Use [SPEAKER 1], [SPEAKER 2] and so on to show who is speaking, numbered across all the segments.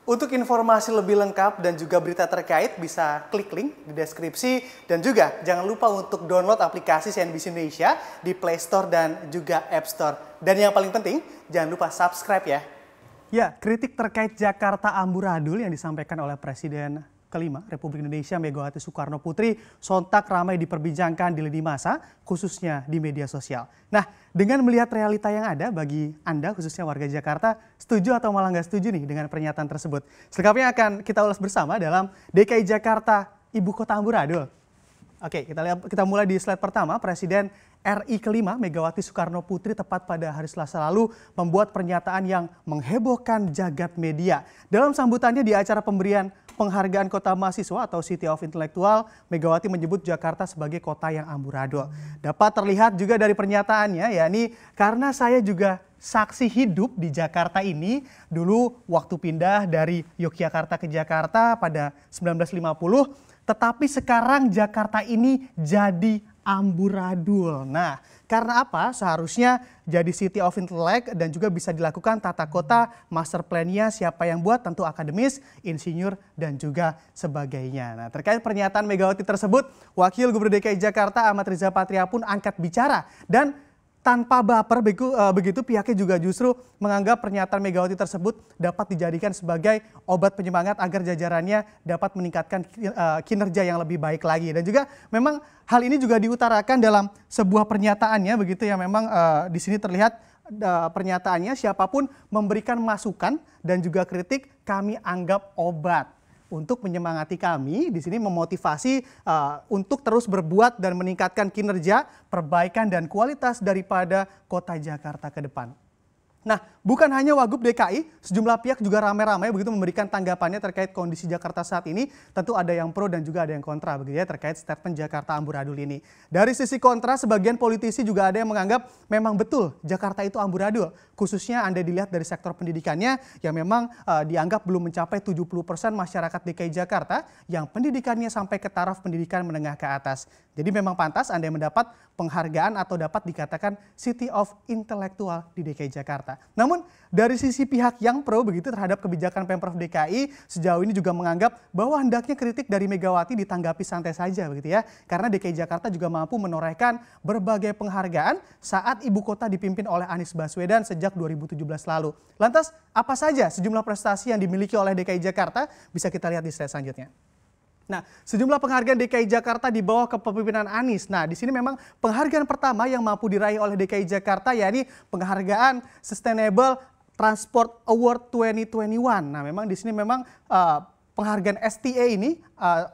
[SPEAKER 1] Untuk informasi lebih lengkap dan juga berita terkait bisa klik link di deskripsi dan juga jangan lupa untuk download aplikasi CNBC Indonesia di Play Store dan juga App Store. Dan yang paling penting jangan lupa subscribe ya. Ya, kritik terkait Jakarta amburadul yang disampaikan oleh Presiden kelima Republik Indonesia Megawati Soekarno Putri sontak ramai diperbincangkan di lini masa, khususnya di media sosial. Nah, dengan melihat realita yang ada bagi Anda, khususnya warga Jakarta, setuju atau malah nggak setuju nih dengan pernyataan tersebut? Selengkapnya akan kita ulas bersama dalam DKI Jakarta, Ibu Kota Amburadul. Oke, kita mulai di slide pertama. Presiden RI kelima Megawati Soekarno Putri tepat pada hari Selasa lalu membuat pernyataan yang menghebohkan jagat media. Dalam sambutannya di acara pemberian penghargaan Kota Mahasiswa atau City of Intellectual, Megawati menyebut Jakarta sebagai kota yang amburadul. Dapat terlihat juga dari pernyataannya, yakni karena saya juga saksi hidup di Jakarta ini. Dulu waktu pindah dari Yogyakarta ke Jakarta pada 1950, tetapi sekarang Jakarta ini jadi amburadul. Nah, karena apa? Seharusnya jadi City of Intellect dan juga bisa dilakukan tata kota, master plan-nya siapa yang buat, tentu akademis, insinyur, dan juga sebagainya. Nah, terkait pernyataan Megawati tersebut, Wakil Gubernur DKI Jakarta Ahmad Riza Patria pun angkat bicara dan tanpa baper begitu pihaknya juga justru menganggap pernyataan Megawati tersebut dapat dijadikan sebagai obat penyemangat agar jajarannya dapat meningkatkan kinerja yang lebih baik lagi. Dan juga memang hal ini juga diutarakan dalam sebuah pernyataannya begitu yang memang di sini terlihat pernyataannya, siapapun memberikan masukan dan juga kritik kami anggap obat. Untuk menyemangati kami, di sini memotivasi untuk terus berbuat dan meningkatkan kinerja, perbaikan dan kualitas daripada kota Jakarta ke depan. Nah, bukan hanya Wagub DKI, sejumlah pihak juga ramai-ramai begitu memberikan tanggapannya terkait kondisi Jakarta saat ini. Tentu ada yang pro dan juga ada yang kontra begitu ya terkait statement Jakarta amburadul ini. Dari sisi kontra, sebagian politisi juga ada yang menganggap memang betul Jakarta itu amburadul. Khususnya Anda dilihat dari sektor pendidikannya yang memang dianggap belum mencapai 70% masyarakat DKI Jakarta yang pendidikannya sampai ke taraf pendidikan menengah ke atas. Jadi memang pantas Anda mendapat penghargaan atau dapat dikatakan City of Intellectual di DKI Jakarta. Namun dari sisi pihak yang pro begitu terhadap kebijakan Pemprov DKI sejauh ini juga menganggap bahwa hendaknya kritik dari Megawati ditanggapi santai saja begitu ya. Karena DKI Jakarta juga mampu menorehkan berbagai penghargaan saat ibu kota dipimpin oleh Anies Baswedan sejak 2017 lalu. Lantas apa saja sejumlah prestasi yang dimiliki oleh DKI Jakarta? Bisa kita lihat di slide selanjutnya. Nah, sejumlah penghargaan DKI Jakarta di bawah kepemimpinan Anies. Nah, di sini memang penghargaan pertama yang mampu diraih oleh DKI Jakarta yakni penghargaan Sustainable Transport Award 2021. Nah, memang di sini memang penghargaan STA ini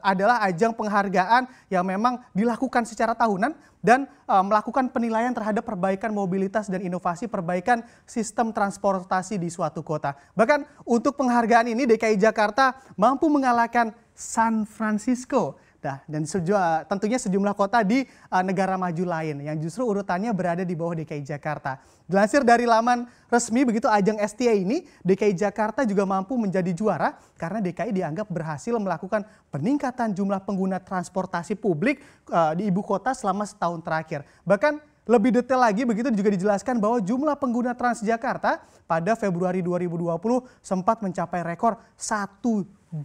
[SPEAKER 1] adalah ajang penghargaan yang memang dilakukan secara tahunan dan melakukan penilaian terhadap perbaikan mobilitas dan inovasi perbaikan sistem transportasi di suatu kota. Bahkan untuk penghargaan ini DKI Jakarta mampu mengalahkan San Francisco. Nah, dan tentunya sejumlah kota di negara maju lain yang justru urutannya berada di bawah DKI Jakarta. Dilansir dari laman resmi begitu ajang STA ini, DKI Jakarta juga mampu menjadi juara karena DKI dianggap berhasil melakukan peningkatan jumlah pengguna transportasi publik di ibu kota selama setahun terakhir. Bahkan lebih detail lagi begitu juga dijelaskan bahwa jumlah pengguna Transjakarta pada Februari 2020 sempat mencapai rekor 1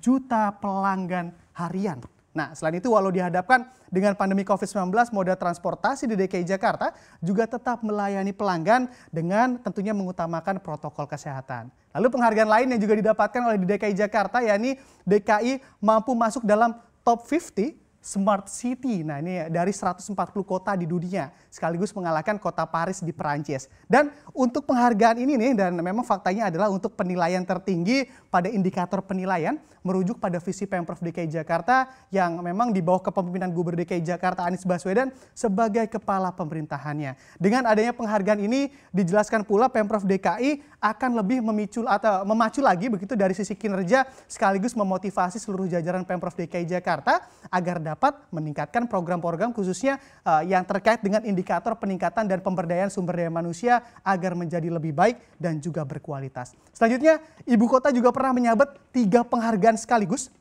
[SPEAKER 1] juta pelanggan harian. Nah, selain itu walau dihadapkan dengan pandemi COVID-19, moda transportasi di DKI Jakarta juga tetap melayani pelanggan dengan tentunya mengutamakan protokol kesehatan. Lalu penghargaan lain yang juga didapatkan oleh DKI Jakarta yakni DKI mampu masuk dalam top 50 Smart City. Nah, ini dari 140 kota di dunia sekaligus mengalahkan kota Paris di Perancis. Dan untuk penghargaan ini nih dan memang faktanya adalah untuk penilaian tertinggi pada indikator penilaian merujuk pada visi Pemprov DKI Jakarta yang memang di bawah kepemimpinan Gubernur DKI Jakarta Anies Baswedan sebagai kepala pemerintahannya. Dengan adanya penghargaan ini dijelaskan pula Pemprov DKI akan lebih memacu lagi begitu dari sisi kinerja sekaligus memotivasi seluruh jajaran Pemprov DKI Jakarta agar dapat meningkatkan program-program khususnya yang terkait dengan indikator peningkatan dan pemberdayaan sumber daya manusia agar menjadi lebih baik dan juga berkualitas. Selanjutnya, Ibu Kota juga pernah menyabet 3 penghargaan sekaligus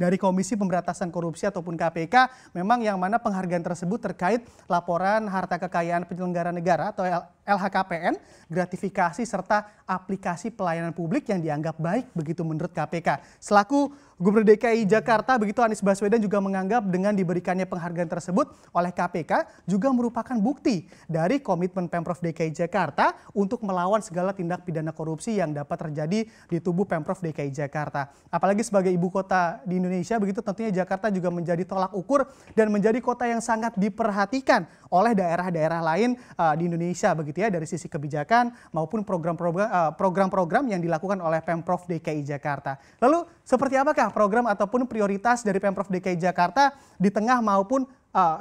[SPEAKER 1] dari Komisi Pemberantasan Korupsi ataupun KPK, memang yang mana penghargaan tersebut terkait laporan harta kekayaan penyelenggara negara atau LHKPN, gratifikasi serta aplikasi pelayanan publik yang dianggap baik begitu menurut KPK. Selaku Gubernur DKI Jakarta begitu Anies Baswedan juga menganggap dengan diberikannya penghargaan tersebut oleh KPK juga merupakan bukti dari komitmen Pemprov DKI Jakarta untuk melawan segala tindak pidana korupsi yang dapat terjadi di tubuh Pemprov DKI Jakarta. Apalagi sebagai ibu kota di Indonesia begitu tentunya Jakarta juga menjadi tolak ukur dan menjadi kota yang sangat diperhatikan oleh daerah-daerah lain di Indonesia begitu ya dari sisi kebijakan maupun program-program yang dilakukan oleh Pemprov DKI Jakarta. Lalu seperti apakah program ataupun prioritas dari Pemprov DKI Jakarta di tengah maupun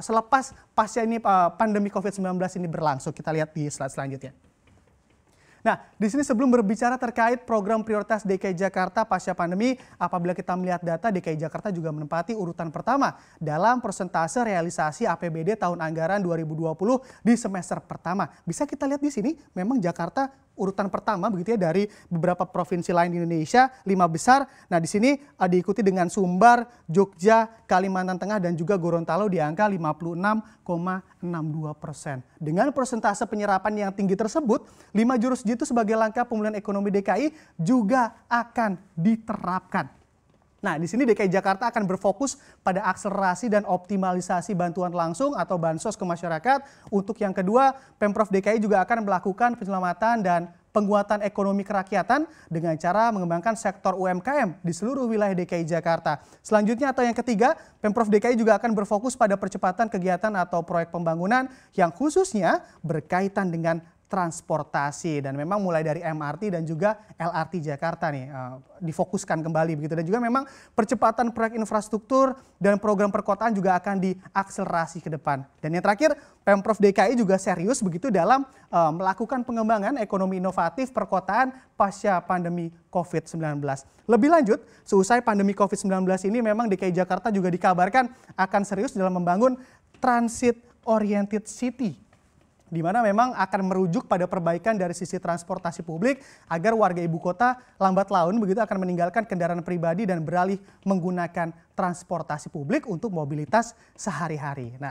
[SPEAKER 1] selepas pasca ini pandemi COVID-19 ini berlangsung? Kita lihat di slide selanjutnya. Nah, di sini sebelum berbicara terkait program prioritas DKI Jakarta pasca pandemi, apabila kita melihat data, DKI Jakarta juga menempati urutan pertama dalam persentase realisasi APBD tahun anggaran 2020 di semester pertama. Bisa kita lihat di sini, memang Jakarta urutan pertama begitu ya dari beberapa provinsi lain di Indonesia, 5 besar. Nah, di sini diikuti dengan Sumbar, Jogja, Kalimantan Tengah dan juga Gorontalo di angka 56,62%. Dengan persentase penyerapan yang tinggi tersebut, 5 jurus jitu sebagai langkah pemulihan ekonomi DKI juga akan diterapkan. Nah, di sini DKI Jakarta akan berfokus pada akselerasi dan optimalisasi bantuan langsung atau bansos ke masyarakat. Untuk yang kedua, Pemprov DKI juga akan melakukan penyelamatan dan penguatan ekonomi kerakyatan dengan cara mengembangkan sektor UMKM di seluruh wilayah DKI Jakarta. Selanjutnya atau yang ketiga, Pemprov DKI juga akan berfokus pada percepatan kegiatan atau proyek pembangunan yang khususnya berkaitan dengan transportasi dan memang mulai dari MRT dan juga LRT Jakarta nih difokuskan kembali begitu dan juga memang percepatan proyek infrastruktur dan program perkotaan juga akan diakselerasi ke depan. Dan yang terakhir, Pemprov DKI juga serius begitu dalam melakukan pengembangan ekonomi inovatif perkotaan pasca pandemi COVID-19. Lebih lanjut, seusai pandemi COVID-19 ini memang DKI Jakarta juga dikabarkan akan serius dalam membangun transit oriented city, di mana memang akan merujuk pada perbaikan dari sisi transportasi publik agar warga ibu kota lambat laun begitu akan meninggalkan kendaraan pribadi dan beralih menggunakan transportasi publik untuk mobilitas sehari-hari. Nah,